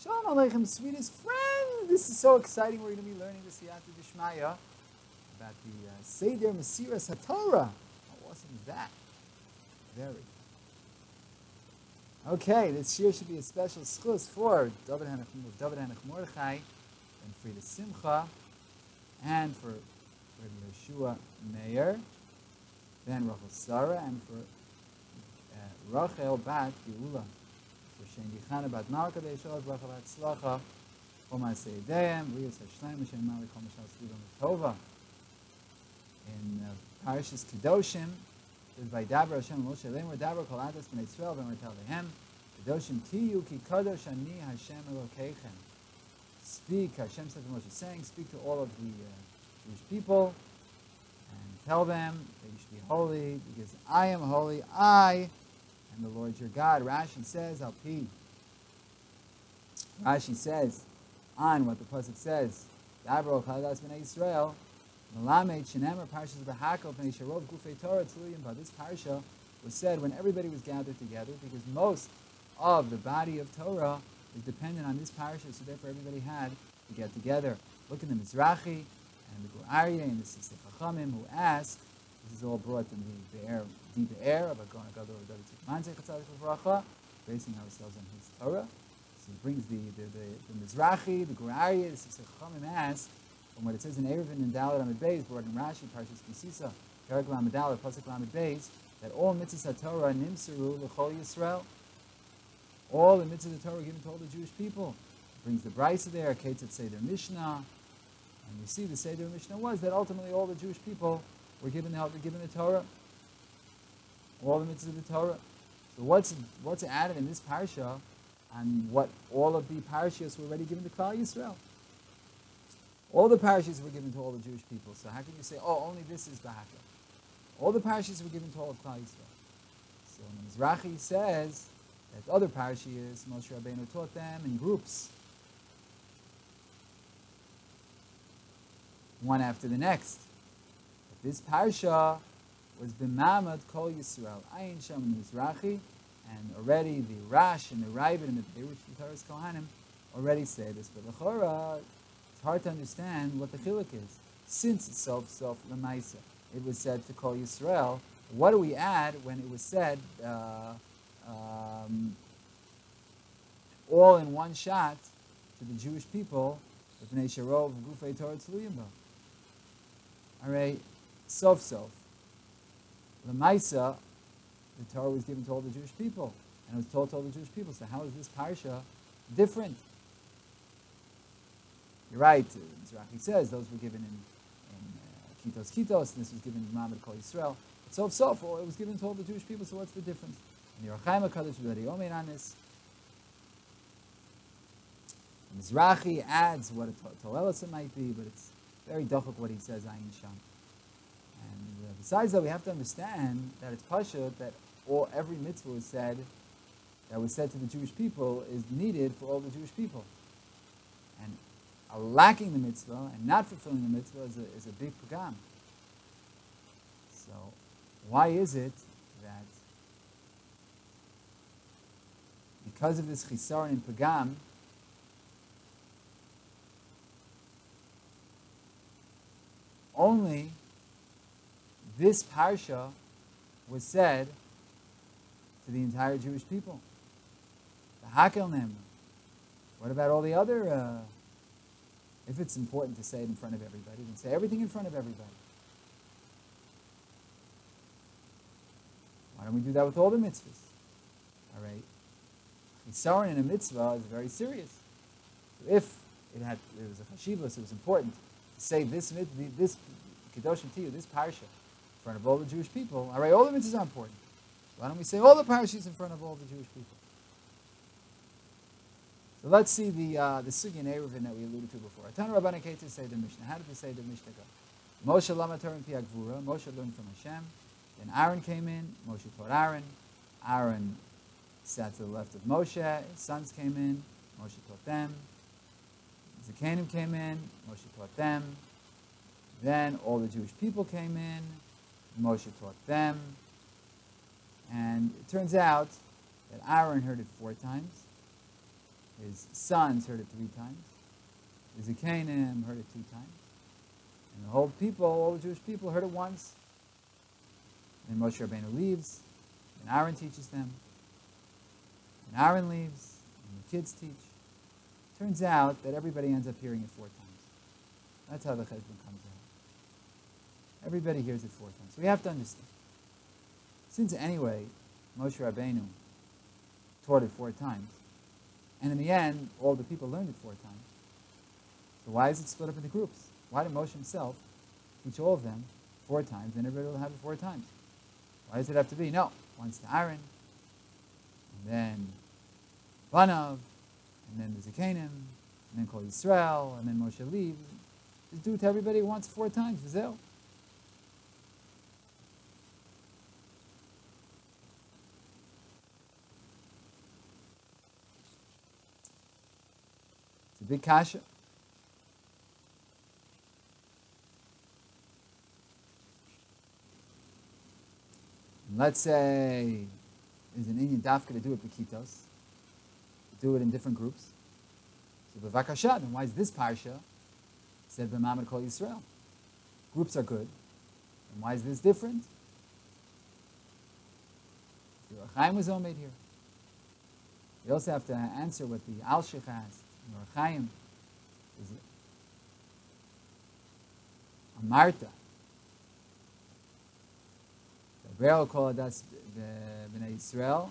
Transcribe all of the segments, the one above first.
Shalom Aleichem, sweetest friend. This is so exciting. We're going to be learning the Siyata Dishmaya about the Seder Mesiras Hatorah. How awesome is that? Very. Okay, this year should be a special schus for David Hanach Mordechai, and Frida Simcha, and for Yeshua Meir, then Rachel Sarah, and for Rachel Bat Geula, for Shen Yichana Bat Malka Deishol Bracha Bat Slacha, Omar Seideyem, Rios Hashlem, Hashem Malik Hom Shal Sliva Tova. In Parashas Kedoshim, says by Dabra Hashem Moshe Lemor Dabra Kol Adas Bnei Yisrael V'Emor Tel Lehem Kedoshim Tiyu Ki Kadosh Ani Hashem Elokeichem. Speak, Hashem said to Moshe, saying, speak to all of the Jewish people and tell them that you should be holy because I am holy. I am the Lord your God. Rashi says, Al-Pi. Rashi says, on what the pasuk says, Dabra Kol Adas Bnei Yisrael. This parsha was said when everybody was gathered together because most of the body of Torah is dependent on this parsha, so therefore everybody had to get together. Look at the Mizrahi and the Gu'arya and the Sisei Chachamim who ask, this is all brought in the deep air of Agon Agadol of David Tzidmanzeh Chatzadik V'Vracha, basing ourselves on his Torah. So he brings the Mizrahi, the Gu'arya, the Sisei Chachamim ask, from what it says in Eruvin and Dalet Amid Beis, brought in Rashi, Parshas Kisisa, Perek Lamed Dalet, Pasuk Lamed Beis, that all mitzvahs HaTorah nimseru l'chol Yisrael. All the mitzvahs of Torah were given to all the Jewish people. It brings the Brisa there, Ketzat Seder Mishnah, and you see the Seder Mishnah was that ultimately all the Jewish people were given the Torah, all the mitzvahs of the Torah. So what's added in this parsha, and what all of the parashas were already given to Klal Yisrael? All the parashas were given to all the Jewish people. So how can you say, oh, only this is Bahaka? All the parashas were given to all of Klal Yisrael. So when Mizrahi says that other parashas, Moshe Rabbeinu taught them in groups, one after the next. But this parasha was B'mamad Kol Yisrael, Ayin Shem and Mizrahi, and already the Rash and the Ravid and the which the Torah's Kohanim already say this. But the Chorah, it's hard to understand what the chiluk is. Since it's self lemaisa, it was said to call Yisrael. What do we add when it was said all in one shot to the Jewish people? B'nei Sharov Gufei Torah Tzluyim Bo. All right, sof lemaisa, the Torah was given to all the Jewish people, and it was told to all the Jewish people. So how is this parsha different? You're right, Mizrahi says those were given in Kitos, and this was given in Muhammad Kol Yisrael. But so, it was given to all the Jewish people, so what's the difference? And the Yochaim HaKadosh V'Dari Omer on this. Mizrahi adds what a Toelos it might be, but it's very dachuk what he says, Ayin Sham. And besides that, we have to understand that it's pashut that every mitzvah was said, that was said to the Jewish people, is needed for all the Jewish people. And lacking the mitzvah and not fulfilling the mitzvah is a big pagam. So, why is it that because of this chisaron and pagam, only this parsha was said to the entire Jewish people? The Hakel Ne'eman. What about all the other? If it's important to say it in front of everybody, then say everything in front of everybody. Why don't we do that with all the mitzvahs? All right. Chisaron in a mitzvah is very serious. So if it was a chashivah, so it was important to say this Kedoshim Tiyu, this parsha, in front of all the Jewish people. All right, all the mitzvahs are important. Why don't we say all the parashas in front of all the Jewish people? So let's see the Sugi and Eruvin that we alluded to before. Hatorah Rabbana Ketzah say the Mishnah. How did they say the Mishnah go? Moshe Lama Torah in Piagvura. Moshe learned from Hashem. Then Aaron came in. Moshe taught Aaron. Aaron sat to the left of Moshe. His sons came in. Moshe taught them. Zakanim came in. Moshe taught them. Then all the Jewish people came in. Moshe taught them. And it turns out that Aaron heard it 4 times. His sons heard it 3 times. His Elchonon heard it 2 times. And the whole people, all the Jewish people, heard it once. And then Moshe Rabbeinu leaves, and Aaron teaches them. And Aaron leaves, and the kids teach. Turns out that everybody ends up hearing it 4 times. That's how the cheshbon comes out. Everybody hears it 4 times. So we have to understand. Since anyway, Moshe Rabbeinu taught it 4 times, and in the end, all the people learned it 4 times. So why is it split up into groups? Why did Moshe himself teach all of them 4 times, and everybody will have it 4 times? Why does it have to be? No, once to Aaron, and then Banav, and then the Elchonon, and then Kol Yisrael, and then Moshe leaves. Just do it to everybody once 4 times. V'zeu. It's a big kasha. And let's say there's an Indian dafka to do it b'kitos, do it in different groups. So b'vakasha, then why is this parsha said b'mamad Kol Yisrael? Groups are good. And why is this different? The Or Chaim was made here. We also have to answer what the Alshich asked. The Or Chaim is Amarta. Gabriel called us B'nai Yisrael.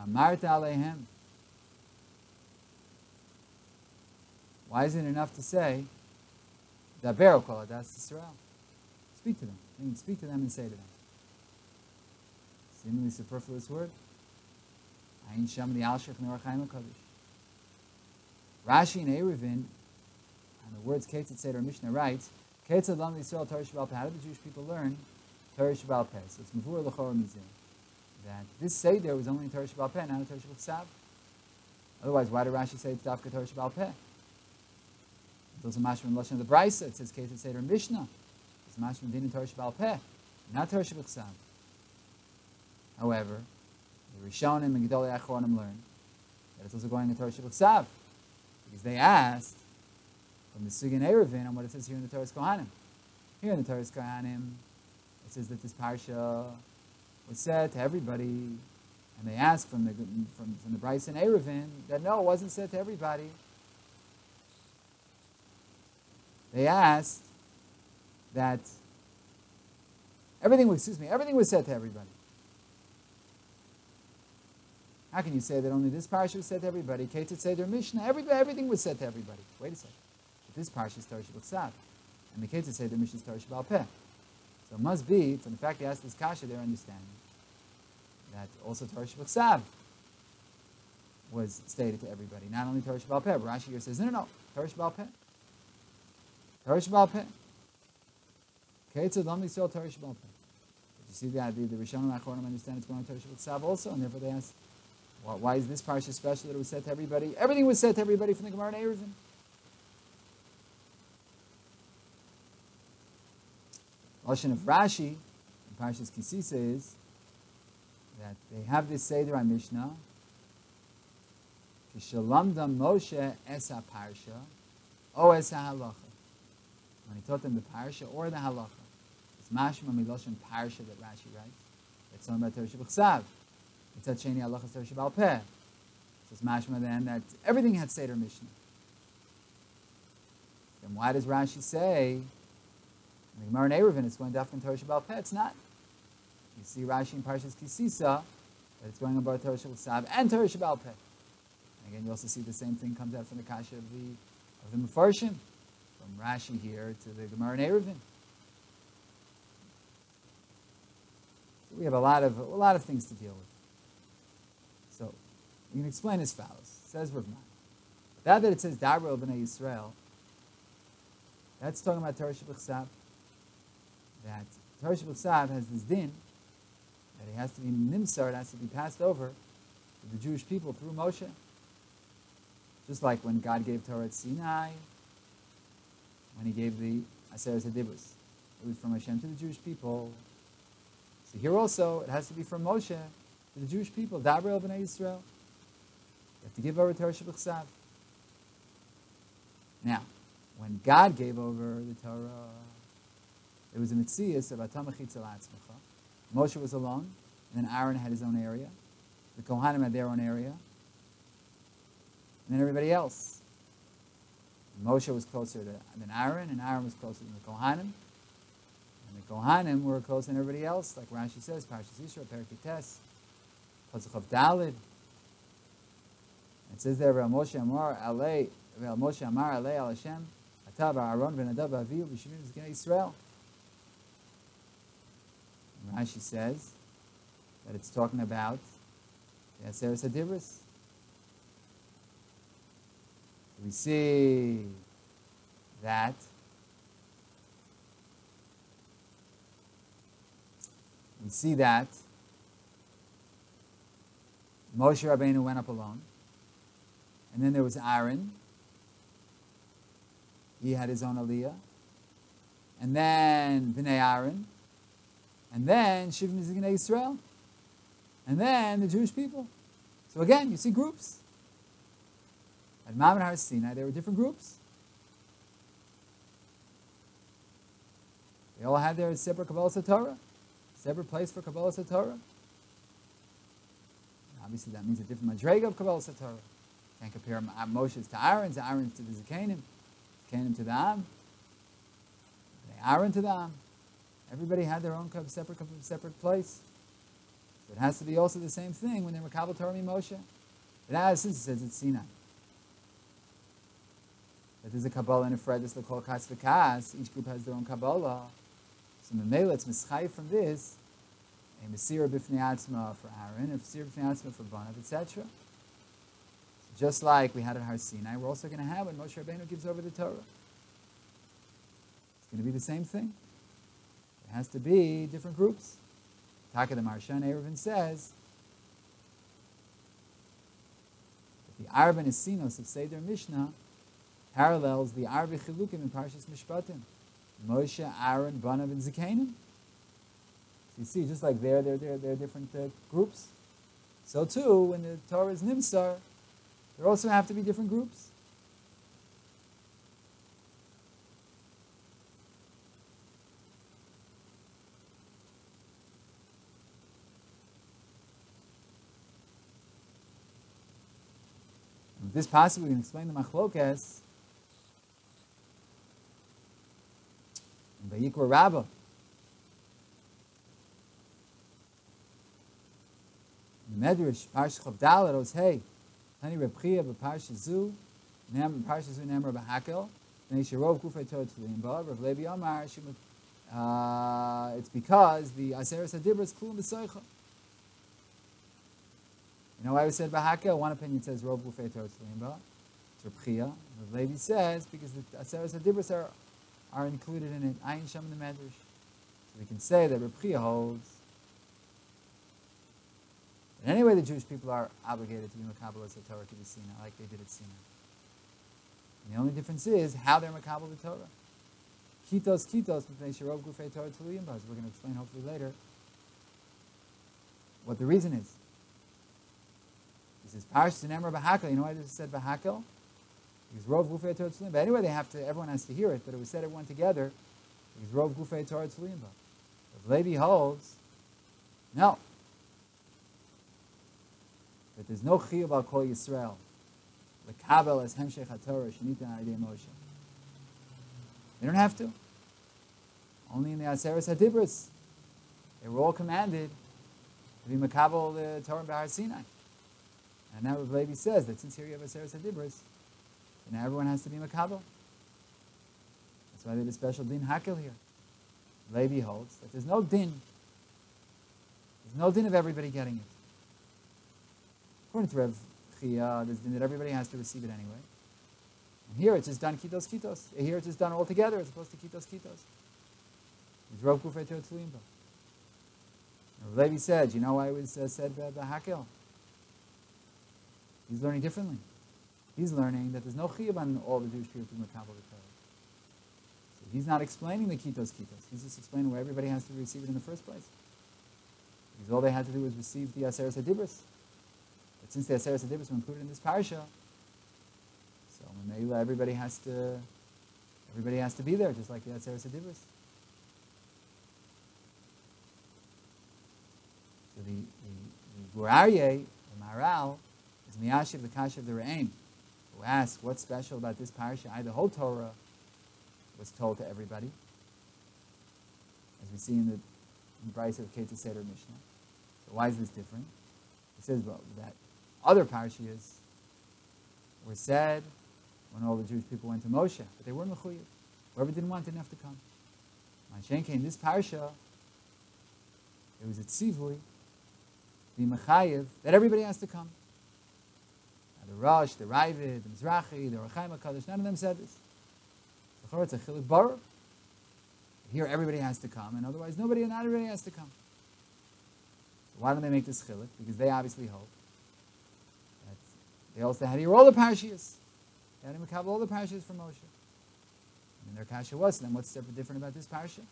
Amarta Aleihem. Why isn't it enough to say Daber called us Yisrael? Speak to them. I mean, speak to them and say to them. Seemingly superfluous word. Ayin Shem the Alshich Nor Chaim HaKadosh. Rashi and Eruvin, and the words Ketzad Seder Mishnah writes, Ketzad Lam Yisrael Torah Sheba'al Peh. How did the Jewish people learn Torah Sheba'al Peh? So it's Mavur L'chor Mizeh. That this Seder was only in Torah Sheba'al Peh, not in Torah Sheba'al Ksav. Otherwise, why did Rashi say it's Dafka Torah Sheba'al Peh? Those are mashma in Lashon of the Brisa. It says Ketzad Seder Mishnah. It's mashma din in Torah Sheba'al Peh, not Torah Sheba'al Ksav. However, the Rishonim and Gedolei Achronim learned that it's also going in Torah Sheba'al Ksav, because they asked from the Sugin Eruvin on what it says here in the Torah Kohanim. Here in the Torah Kohanim, it says that this parsha was said to everybody, and they asked from the Brisa and Eruvin that no, it wasn't said to everybody. They asked that everything was said to everybody. How can you say that only this parsha was said to everybody? Ketzad Seder Mishnah, everything was said to everybody. Wait a second. But this parsha is Torah Sheba'al Ksav, and the Ketzad Seder Mishnah is Torah Sheba'al Peh. So it must be, from the fact they asked this kasha, they're understanding that also Torah Sheba'al Ksav was stated to everybody, not only Torah Sheba'al Peh. Rashi here says, no, Torah Sheba'al Peh. Torah Sheba'al Peh. Ketzad Lam Yisrael Torah Sheba'al Peh. But you see that the Rishonim and Achronim understand it's going to Torah Sheba'al Ksav also, and therefore they ask, why is this parsha special that it was said to everybody? Everything was said to everybody from the Gemara and Eruvin. Lashon of Rashi in Parshas Kisisa is that they have this Seder on Mishnah. Kishalamda Moshe esa parsha, o esa halacha. When he taught them the parsha or the halacha, it's mashma miloshin parsha that Rashi writes. It's talking about Torah Sheba'al Ksav. It's at Sheni halacha Torah Sheba'al Peh. So it's mashma then that everything had Seder Mishnah. Then why does Rashi say in the Gemara and Eruvin it's going dafka in Torah Sheba'al Peh? It's not. You see Rashi in Parshas Kisisa that it's going about Torah Sheba'al Ksav and Torah Sheba'al Peh. And again, you also see the same thing comes out from the kasha of the Mefarshim, from Rashi here to the Gemara and Eruvin. So we have a lot of things to deal with. So we can explain as follows. It says Rav Man. That it says Daber B'nai Yisrael, that's talking about Torah Sheba'al Ksav. That Torah Sheba'al Ksav has this din that it has to be nimsar, it has to be passed over to the Jewish people through Moshe. Just like when God gave Torah at Sinai, when he gave the Aseres HaDibros. It was from Hashem to the Jewish people. So here also, it has to be from Moshe to the Jewish people, Daber B'nai Yisrael. You have to give over Torah Shebechsav. Now, when God gave over the Torah, it was a Metzias of Atamachitz al Atzmacha. Moshe was alone, and then Aaron had his own area. The Kohanim had their own area. And then everybody else. Moshe was closer than Aaron, and Aaron was closer than the Kohanim. And the Kohanim were closer than everybody else, like Rashi says, Parshas Yisro, Perikites, Pasuk of Dalid. It says there, Moshe Amar Alei Al Hashem, Atav Aaron v'Nadav v'Avihu v'Shivim Ziknei Yisrael. Rashi says that it's talking about the Aseres HaDibros. We see that Moshe Rabbeinu went up alone, and then there was Aaron. He had his own aliyah, and then Bnei Aaron, and then Shivim Ziknei Yisrael, and then the Jewish people. So again, you see groups. At Mount Har Sinai, there were different groups. They all had their separate Kabbalas HaTorah, separate place for Kabbalas HaTorah. Obviously, that means a different madrega of Kabbalas HaTorah. Can't compare Moshe's to Aaron's to the Zikanim, Zikanim to the Am, Aaron to the Am. Everybody had their own separate place. So it has to be also the same thing when they were Kabbalah Torah Moshe. But as since it says it's Sinai. That there's a Kabbalah and a Fredis, the Kol Kas V'Kas. Each group has their own Kabbalah. So Memela, it's Mischai from this, a Mesira B'fnei Atzma for Aaron, a Mesira B'fnei Atzma for Banav, etc. So just like we had at Har Sinai, we're also going to have when Moshe Rabbeinu gives over the Torah. It's going to be the same thing. It has to be different groups. Taka the Maharshan Eruvin says that the Arba Nesinos of Seder Mishnah parallels the Arba Chilukim in Parshas Mishpatim. Moshe, Aaron, Banav, and Zikanim. So you see, just like they're different groups. So too, when the Torah is Nimsar, there also have to be different groups. With this possibly we can explain the Machlokas in Vayikra Rabbah. In the Medrash, Parshas Chav Dalet, Oz Hey, Tani Reb Chia b'Parshas Zu, Parshas Zu Nemar b'Hakel, Tani Shirov Gufei Torah Tzulim Ba, Rav Levi Amar, it's because the Aseres HaDibros is Klum B'Soicha. You know why we said B'Hakel? One opinion says Rov Gufei Torah Tzulim Ba. It's Reb Chia. Rav Levi says because the Aseres HaDibros are included in it. Ayin Shem in the Medrash. So we can say that Reb Chia holds. But anyway, the Jewish people are obligated to be Makabel as Torah to the Sinai, like they did at Sinai. And the only difference is how they're Makabel the Torah. Kitos, Mipnei Shirov Gufei Torah Tuliyim Ba. We're going to explain hopefully later what the reason is. This is Parshas Nemar B'Hakel. You know why this is said B'Hakel? Because Rov Gufei Torah Tuliyim Ba. Anyway, everyone has to hear it, but it was said everyone together. Because Rov Gufei Torah Tuliyim Ba. If Levi holds, no. That there's no chiyuv al kol Yisrael. L'kabel as hemshech haTorah shenita ha'idei Moshe. They don't have to. Only in the Aseres HaDibros, they were all commanded to be makabel the Torah b'Har Sinai. And now Rav Levi says that since here you have Aseres HaDibros, then now everyone has to be makabel. That's why they did a special din hakel here. Levi holds that there's no din. There's no din of everybody getting it. According to Rev Chia, there's din that everybody has to receive it anyway. And here it's just done kitos. Here it's just done all together as opposed to kitos. It's Rov Gufei Torah Tuliyim Ba. Levi said, you know why it was said B'Hakel? He's learning differently. He's learning that there's no chiyuv on all the Jewish people to makabel the Torah. So he's not explaining the kitos. He's just explaining where everybody has to receive it in the first place. Because all they had to do was receive the Aseres HaDibros. But since the Mesiras were included in this parsha, so Mamela, everybody has to be there, just like the Mesiras. So the Gur Aryeh, the Maharal, is Miyashiv the Kasha of the Re'im, who asks what's special about this parsha. The whole Torah was told to everybody, as we see in the Brisa of Ketzah Seder Mishnah. So why is this different? He says, well, that other parshiyas were said when all the Jewish people went to Moshe, but they weren't mechuyev. Whoever didn't want didn't have to come. Mashenke, in this parsha, it was a tzivui, the mechayev, that everybody has to come. Now, the Rosh, the Ravid, the Mizrachi, the Rechaim HaKadosh, none of them said this. It's a chiluk baruch. Here everybody has to come, and otherwise not everybody has to come. So why don't they make this chiluk? Because they obviously hope that they also had to hear all the parshiyas. They had to make all the parshiyas from Moshe. And their kasha was, then what's different about this parsha?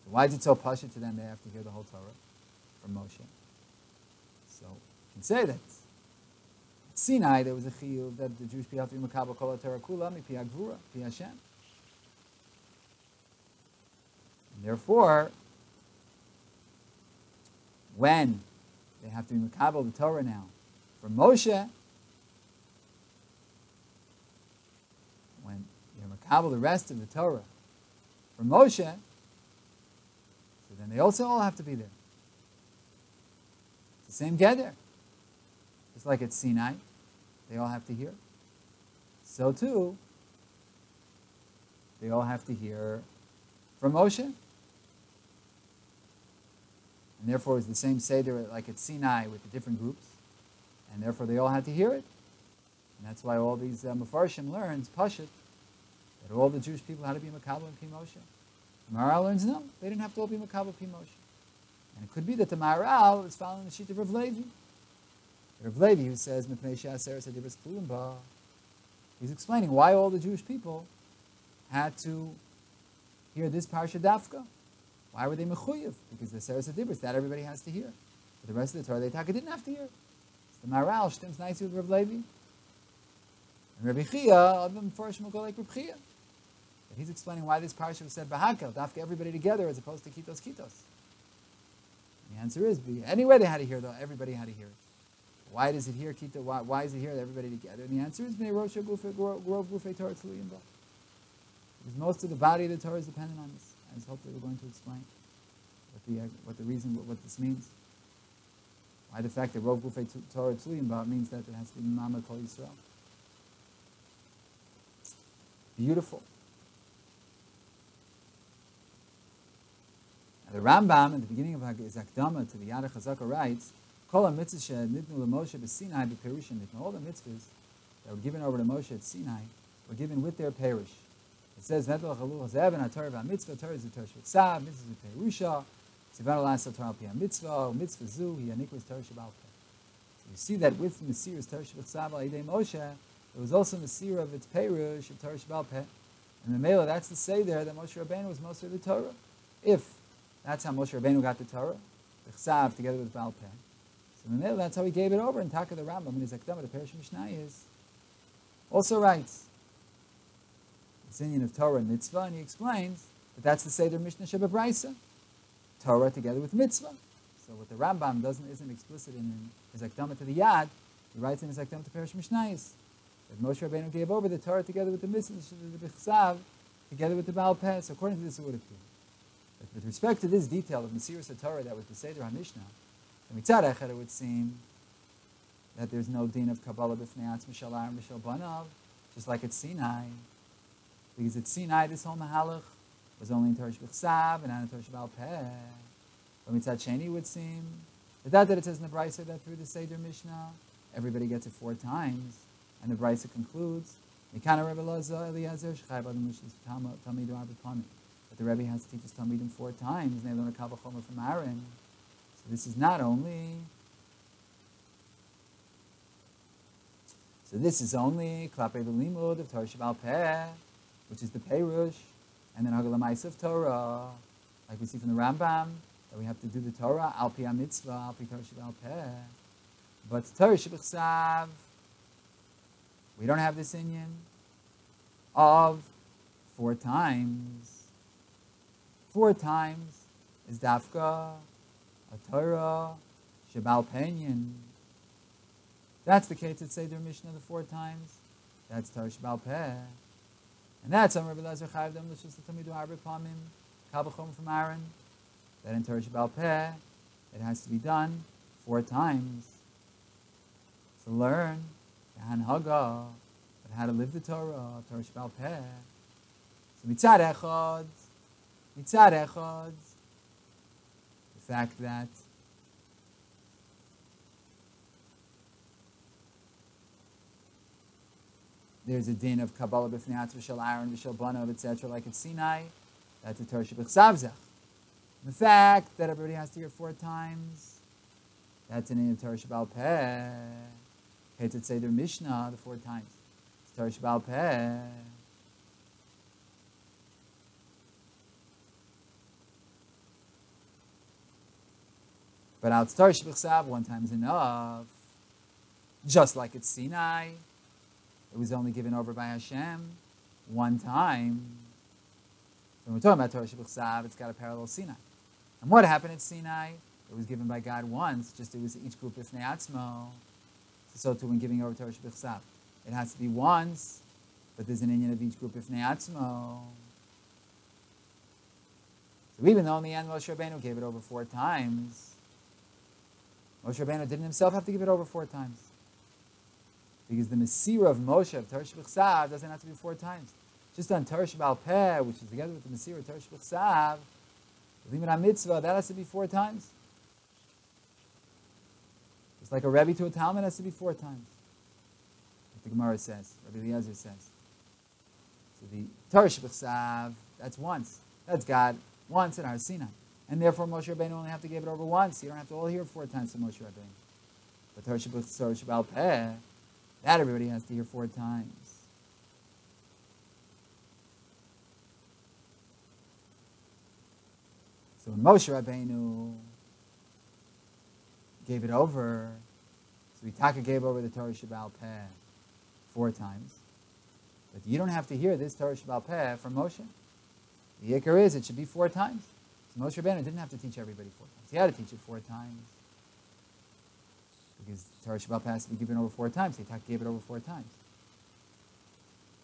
So why is it so pasha to them they have to hear the whole Torah from Moshe? So you can say that at Sinai there was a chiyuv that the Jewish people have to be makabel kol Torah kula mipi hagvura, pi Hashem. And therefore, when they have to be makabel the Torah now from Moshe, when you're makabel the rest of the Torah from Moshe, so then they also all have to be there. It's the same gather. Just like at Sinai, they all have to hear. So too, they all have to hear from Moshe. And therefore, it's the same Seder like at Sinai with the different groups. And therefore, they all had to hear it. And that's why all these Mefarshim learns, Pashut, that all the Jewish people had to be Makabel and Pi Moshe. The Maharal learns, no, they didn't have to all be Makabel Pi Moshe. And it could be that the Maharal is following the sheet of Rav Levi. Rav Levi, who says, he's explaining why all the Jewish people had to hear this Parsha Dafka. Why were they mechuyev? Because the Seres HaDibros, that everybody has to hear. But the rest of the Torah, they didn't have to hear. So the Maharal stems nicely with Rav Levi. And Rabbi Chia, other than Mepharshim will go like Rabbi Chia. But he's explaining why this Parsha was said Bahakel, Dafka everybody together, as opposed to Kitos. The answer is, anyway they had to hear, though, everybody had to hear it. Why does it here, Kita? Why is it here, everybody together? And the answer is, Grov Gufei Torah Tzluyim Bo. Because most of the body of the Torah is dependent on this, as hopefully we're going to explain what the reason, what this means. Why the fact that Grov Gufei Torah Tzluyim Bo means that it has to be Mama Kol Yisrael. Beautiful. Now, the Rambam, at the beginning of his Akdama to the Yad HaChazaka writes, all the mitzvahs that were given over to Moshe at Sinai were given with their perush. It says, Torah is the Torah Shebitzav, mitzvah perusha, Tzivanu L'aseh Torah al-Pi mitzvah, mitzvah zu, hi anikvus Torah Shebal Peh. So you see that with Mesiras Torah Shebitzav al-Yidei Moshe, there was also Mesira of its perush of Torah Shebal Peh. And the Mela, that's to say there that Moshe Rabbeinu was Moshe the Torah. If that's how Moshe Rabbeinu got the Torah, the Chsav together with Baal Peh. So that's how he gave it over. And Taka the Rambam in his Akdama, the Perish Mishnayos, also writes this Indian of Torah and Mitzvah, and he explains that that's the Seder Mishnah Sheba Brisa, Torah together with Mitzvah. So what the Rambam isn't explicit in his Akdama to the Yad, he writes in his Akdama to Perish Mishnayos that Moshe Rabbeinu gave over the Torah together with the Mitzvah, the Chsav, together with the Baal Peh. So according to this, it would appear. But with respect to this detail of Mesiras Torah that was the Seder HaMishnah, and Mitzad Echad, it would seem that there's no din of Kabbalah b'fnei atzmi shel Aaron v'shel banav, just like at Sinai. Because at Sinai, this whole Mahalach was only in Torah Shebechsav and not in Torah Shebal Peh. But Mitzad Sheni would seem that it says in the Brisa that through the Seder Mishnah, everybody gets it 4 times, and the Brisa concludes, Mikana Rebbe Loza Eliezer Shechai B'adam Mishlis Talmid Arba Panim. But the Rebbe has to teach his Talmidim 4 times, and they learn a Kavah Chomer from Aaron. This is not only, Klapei L'Limud of Torah Shebal Peh, which is the Perush, and then Hagala Ma'asav of Torah, we see from the Rambam, that we have to do the Torah, al pi mitzvah, al pi Torah shebal peh. But Torah shebechsav, we don't have this inyan of 4 times. 4 times is dafka, a Torah shebal penyan. That's the case at Seder Mishnah, the 4 times. That's Torah shebal peh. And that's on Rabbi Lezer Chayav Dem L'shus L'Tamidu Arba Pamim, Kabachom from Aaron, that in Torah shebal peh, it has to be done 4 times. To learn the Hanhaga, but how to live the Torah, Torah shebal peh. So mitzad echad, the fact that there's a din of Kabbalah b'fnei atzma shel Aaron v'shel Banav, etc., like at Sinai, that's a Torah shebechsav zech. The fact that everybody has to hear 4 times, that's an in Torah shebal peh. Okay, to say their Mishnah the 4 times. It's Torah shebal peh. But out Torah shebechsav 1 time is enough. Just like at Sinai, it was only given over by Hashem 1 time. So when we're talking about Torah shebechsav, it's got a parallel Sinai. And what happened at Sinai? It was given by God once, just it was each group b'fnei atzmo. So too when giving over Torah shebechsav, it has to be once, but there's an inyan of each group b'fnei atzmo. So even though in the end Moshe Rabbeinu gave it over 4 times, Moshe Rabbeinu didn't himself have to give it over 4 times. Because the Mesiras of Moshe, of Torah shebechsav, doesn't have to be 4 times. Just on Torah shebal peh, which is together with the Mesiras of Torah shebechsav, the limit on mitzvah, that has to be 4 times. Just like a Rebbe to a Talmud has to be 4 times. Like the Gemara says, Rabbi Eliezer says. So the Torah shebechsav, that's once. That's God once at Har Sinai. And therefore Moshe Rabbeinu only have to give it over once. You don't have to all hear 4 times from Moshe Rabbeinu. But Torah shebal peh, that everybody has to hear 4 times. So when Moshe Rabbeinu gave it over, so Taka gave over the Torah shebal peh 4 times. But you don't have to hear this Torah shebal peh from Moshe. The ikar is it should be 4 times. So Moshe Rabbeinu didn't have to teach everybody 4 times. He had to teach it 4 times. Because Torah shebal peh has to be given over 4 times. Taka gave it over 4 times.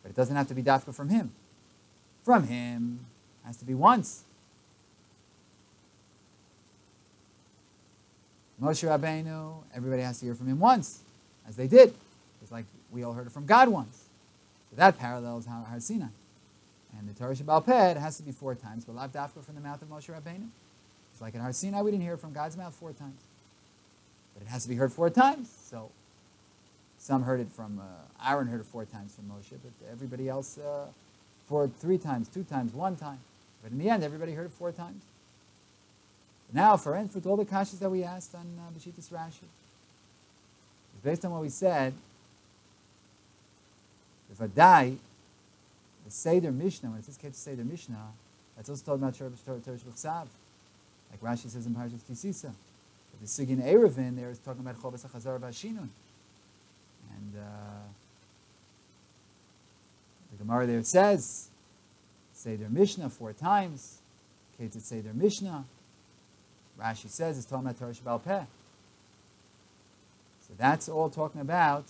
But it doesn't have to be dafka from him. From him, it has to be once. Moshe Rabbeinu, everybody has to hear from him once, as they did. It's like we all heard it from God once. So that parallels Har Sinai. And the Torah shebal peh has to be 4 times, but lav dafka from the mouth of Moshe Rabbeinu. It's like in Har Sinai, we didn't hear it from God's mouth 4 times. But it has to be heard 4 times. So some heard it from, Aaron heard it 4 times from Moshe, but everybody else 3 times, 2 times, 1 time. But in the end, everybody heard it 4 times. Now, for all the kashas that we asked on B'shitas Rashi, based on what we said, if a die, the Seder Mishnah, when it says Ketz Seder Mishnah, that's also talking about Torah shebechsav, like Rashi says in Parshas Kisisa. But the Sigin Erevin there is talking about Chobas HaChazar V'Shinun. And the Gemara there says, Seder Mishnah 4 times, Ketz Seder Mishnah. Rashi says it's talking about Torah shebal peh. So that's all talking about,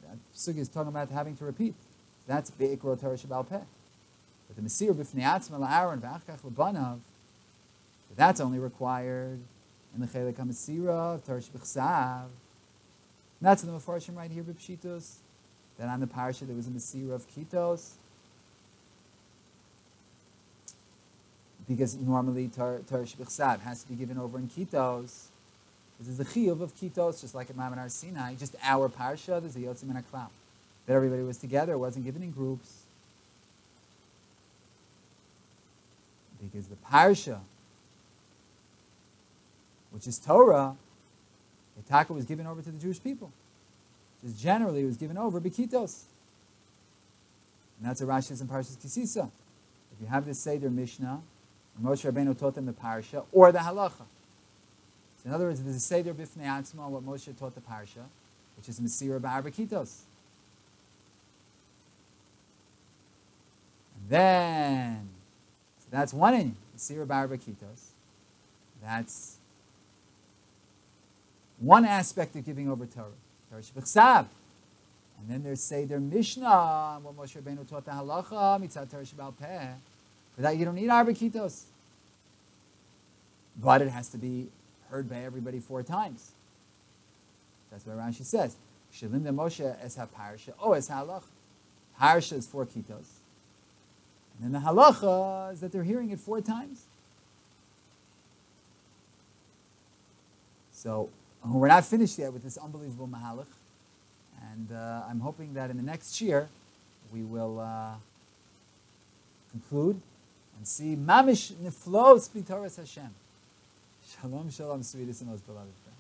that Sugi is talking about having to repeat. So that's Be'ikro Torah shebal peh. But the Mesiras b'fnei atzma l'Aaron v'achkach l'Banav, that's only required in the Chelek HaMesira of Torah shebechsav. That's in the Mefarshim right here, B'pshitos, that on the parsha there was a Mesiras of Kitos. Because normally Torah shebechsav has to be given over in Kitos. This is the chiyuv of Kitos, just like at Maimon Har Sinai. Just our parsha, there's a Yotzim and a Klau. That everybody was together, it wasn't given in groups. Because the parsha, which is Torah, the Taka was given over to the Jewish people. Just generally it was given over b'kitos. And that's a Rashi says in Parshas Kisisa. If you have this Seder Mishnah, Moshe Rabbeinu taught them the parsha, or the halacha. So in other words, there's a seder b'fnei atzma, what Moshe taught the parsha, which is Mesira b'arba kitos. And then, so that's one in Mesira b'arba kitos. That's one aspect of giving over Torah. Torah shebechsav. And then there's Seder Mishnah, what Moshe Rabbeinu taught the halacha, mitzat Torah shebal peh. For that you don't need arba kitos. But it has to be heard by everybody 4 times. That's what Rashi says. Shalim de Moshe es ha-parsha, es ha-halacha. Parsha is 4 kitos. And then the halacha is that they're hearing it 4 times. So we're not finished yet with this unbelievable mahalach. And I'm hoping that in the next year we will conclude and see mamish niflos b'Torahs Hashem. Shalom, shalom, sweetest and most beloved friends.